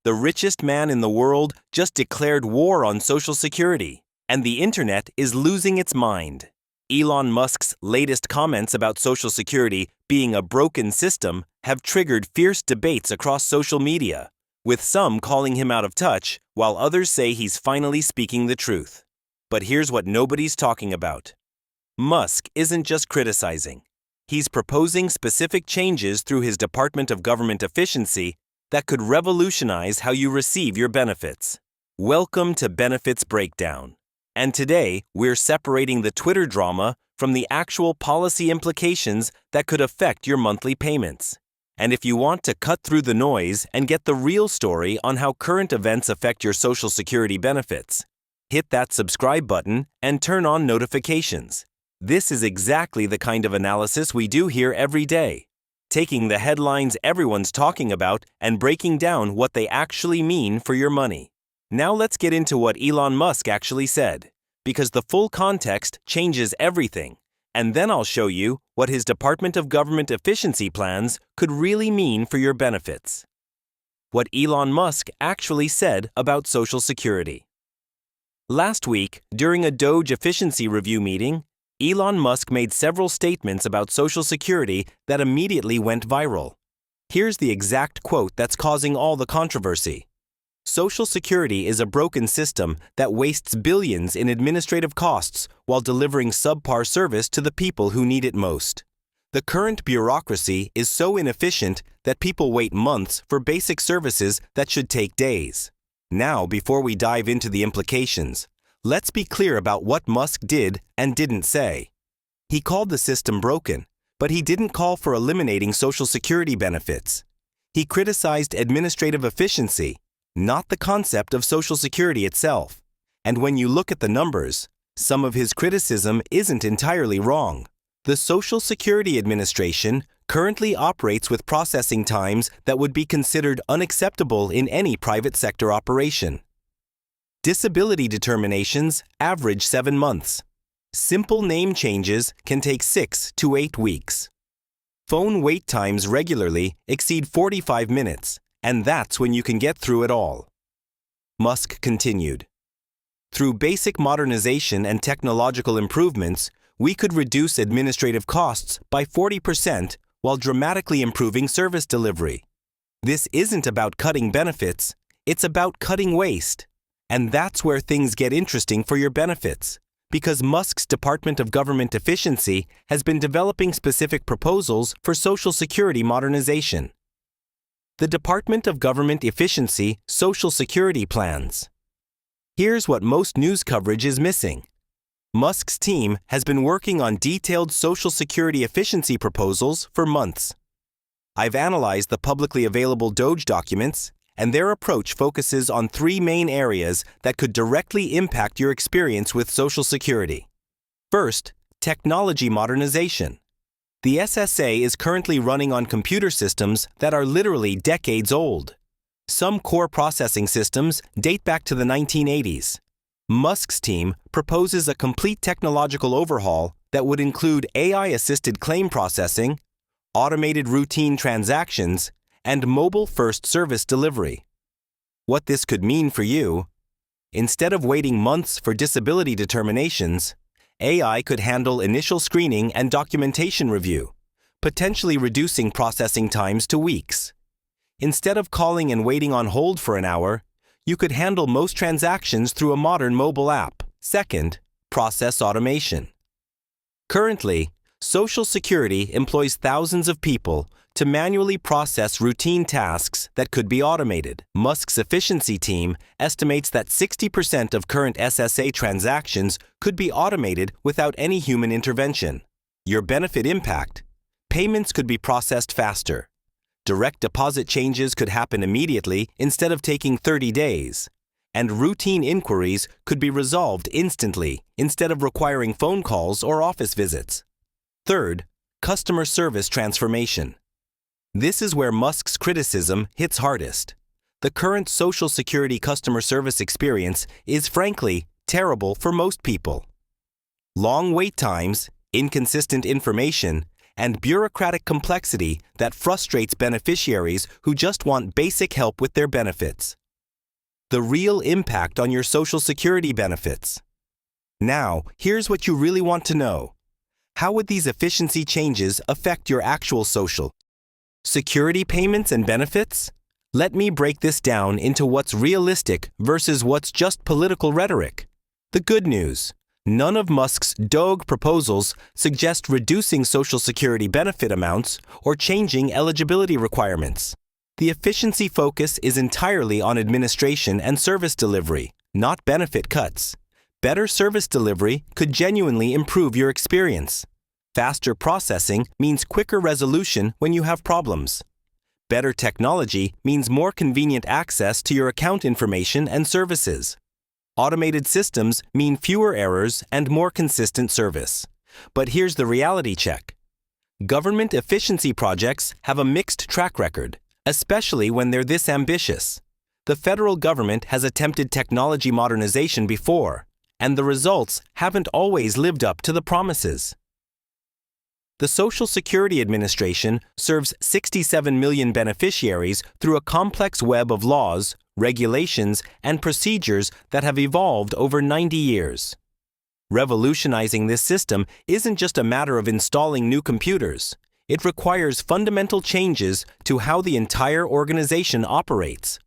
The richest man in the world just declared war on Social Security, and the internet is losing its mind. Elon Musk's latest comments about Social Security being a broken system have triggered fierce debates across social media, with some calling him out of touch, while others say he's finally speaking the truth. But here's what nobody's talking about. Musk isn't just criticizing. He's proposing specific changes through his Department of Government Efficiency that could revolutionize how you receive your benefits. Welcome to Benefits Breakdown. And today, we're separating the Twitter drama from the actual policy implications that could affect your monthly payments. And if you want to cut through the noise and get the real story on how current events affect your Social Security benefits, hit that subscribe button and turn on notifications. This is exactly the kind of analysis we do here every day, taking the headlines everyone's talking about and breaking down what they actually mean for your money. Now let's get into what Elon Musk actually said, because the full context changes everything, and then I'll show you what his Department of Government Efficiency plans could really mean for your benefits. What Elon Musk actually said about Social Security. Last week, during a DOGE efficiency review meeting, Elon Musk made several statements about Social Security that immediately went viral. Here's the exact quote that's causing all the controversy. Social Security is a broken system that wastes billions in administrative costs while delivering subpar service to the people who need it most. The current bureaucracy is so inefficient that people wait months for basic services that should take days. Now, before we dive into the implications, let's be clear about what Musk did and didn't say. He called the system broken, but he didn't call for eliminating Social Security benefits. He criticized administrative efficiency, not the concept of Social Security itself. And when you look at the numbers, some of his criticism isn't entirely wrong. The Social Security Administration currently operates with processing times that would be considered unacceptable in any private sector operation. Disability determinations average 7 months. Simple name changes can take 6 to 8 weeks. Phone wait times regularly exceed 45 minutes, and that's when you can get through it all. Musk continued. Through basic modernization and technological improvements, we could reduce administrative costs by 40% while dramatically improving service delivery. This isn't about cutting benefits, it's about cutting waste. And that's where things get interesting for your benefits, because Musk's Department of Government Efficiency has been developing specific proposals for Social Security modernization. The Department of Government Efficiency Social Security plans. Here's what most news coverage is missing. Musk's team has been working on detailed Social Security efficiency proposals for months. I've analyzed the publicly available DOGE documents, and their approach focuses on 3 main areas that could directly impact your experience with Social Security. First, technology modernization. The SSA is currently running on computer systems that are literally decades old. Some core processing systems date back to the 1980s. Musk's team proposes a complete technological overhaul that would include AI-assisted claim processing, automated routine transactions, and mobile-first service delivery. What this could mean for you: instead of waiting months for disability determinations, AI could handle initial screening and documentation review, potentially reducing processing times to weeks. Instead of calling and waiting on hold for an hour, you could handle most transactions through a modern mobile app. Second, process automation. Currently, Social Security employs thousands of people to manually process routine tasks that could be automated. Musk's efficiency team estimates that 60% of current SSA transactions could be automated without any human intervention. Your benefit impact: payments could be processed faster. Direct deposit changes could happen immediately instead of taking 30 days. And routine inquiries could be resolved instantly instead of requiring phone calls or office visits. Third, customer service transformation. This is where Musk's criticism hits hardest. The current Social Security customer service experience is frankly terrible for most people. Long wait times, inconsistent information, and bureaucratic complexity that frustrates beneficiaries who just want basic help with their benefits. The real impact on your Social Security benefits. Now, here's what you really want to know. How would these efficiency changes affect your actual Social Security payments and benefits? Let me break this down into what's realistic versus what's just political rhetoric. The good news: none of Musk's DOGE proposals suggest reducing Social Security benefit amounts or changing eligibility requirements. The efficiency focus is entirely on administration and service delivery, not benefit cuts. Better service delivery could genuinely improve your experience. Faster processing means quicker resolution when you have problems. Better technology means more convenient access to your account information and services. Automated systems mean fewer errors and more consistent service. But here's the reality check. Government efficiency projects have a mixed track record, especially when they're this ambitious. The federal government has attempted technology modernization before, and the results haven't always lived up to the promises. The Social Security Administration serves 67 million beneficiaries through a complex web of laws, regulations, and procedures that have evolved over 90 years. Revolutionizing this system isn't just a matter of installing new computers. It requires fundamental changes to how the entire organization operates.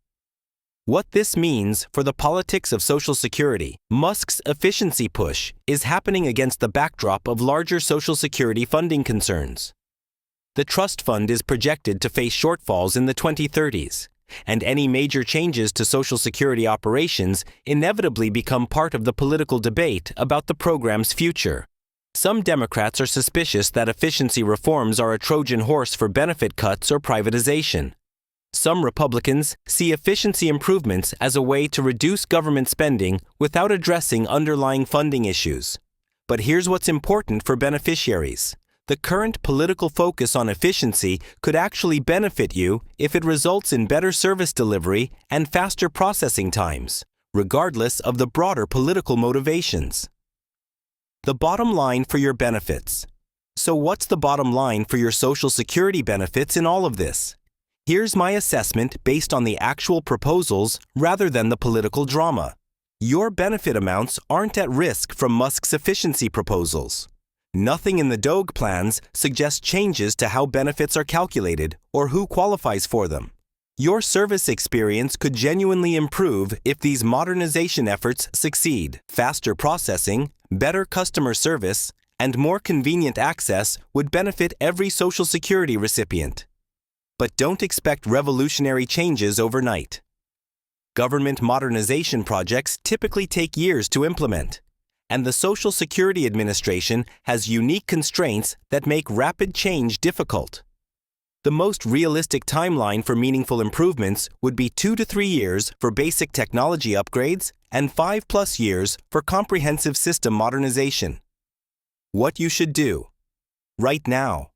What this means for the politics of Social Security: Musk's efficiency push is happening against the backdrop of larger Social Security funding concerns. The trust fund is projected to face shortfalls in the 2030s, and any major changes to Social Security operations inevitably become part of the political debate about the program's future. Some Democrats are suspicious that efficiency reforms are a Trojan horse for benefit cuts or privatization. Some Republicans see efficiency improvements as a way to reduce government spending without addressing underlying funding issues. But here's what's important for beneficiaries. The current political focus on efficiency could actually benefit you if it results in better service delivery and faster processing times, regardless of the broader political motivations. The bottom line for your benefits. So what's the bottom line for your Social Security benefits in all of this? Here's my assessment based on the actual proposals rather than the political drama. Your benefit amounts aren't at risk from Musk's efficiency proposals. Nothing in the DOGE plans suggests changes to how benefits are calculated or who qualifies for them. Your service experience could genuinely improve if these modernization efforts succeed. Faster processing, better customer service, and more convenient access would benefit every Social Security recipient. But don't expect revolutionary changes overnight. Government modernization projects typically take years to implement, and the Social Security Administration has unique constraints that make rapid change difficult. The most realistic timeline for meaningful improvements would be 2 to 3 years for basic technology upgrades and 5+ years for comprehensive system modernization. What you should do right now.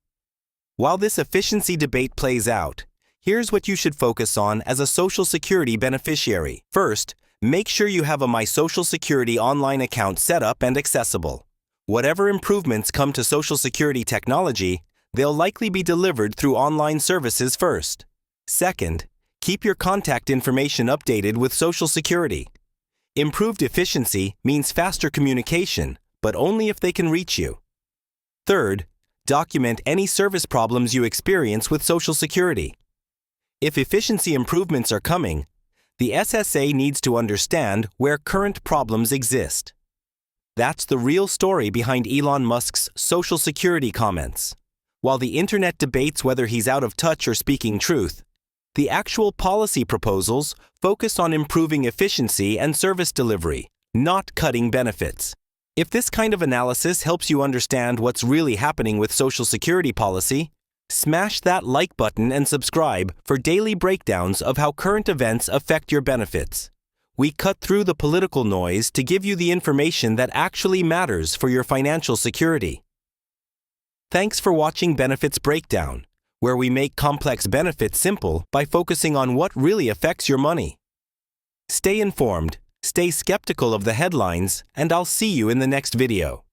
While this efficiency debate plays out, here's what you should focus on as a Social Security beneficiary. First, make sure you have a My Social Security online account set up and accessible. Whatever improvements come to Social Security technology, they'll likely be delivered through online services first. Second, keep your contact information updated with Social Security. Improved efficiency means faster communication, but only if they can reach you. Third, document any service problems you experience with Social Security. If efficiency improvements are coming, the SSA needs to understand where current problems exist. That's the real story behind Elon Musk's Social Security comments. While the internet debates whether he's out of touch or speaking truth, the actual policy proposals focus on improving efficiency and service delivery, not cutting benefits. If this kind of analysis helps you understand what's really happening with Social Security policy, smash that like button and subscribe for daily breakdowns of how current events affect your benefits. We cut through the political noise to give you the information that actually matters for your financial security. Thanks for watching Benefits Breakdown, where we make complex benefits simple by focusing on what really affects your money. Stay informed. Stay skeptical of the headlines, and I'll see you in the next video.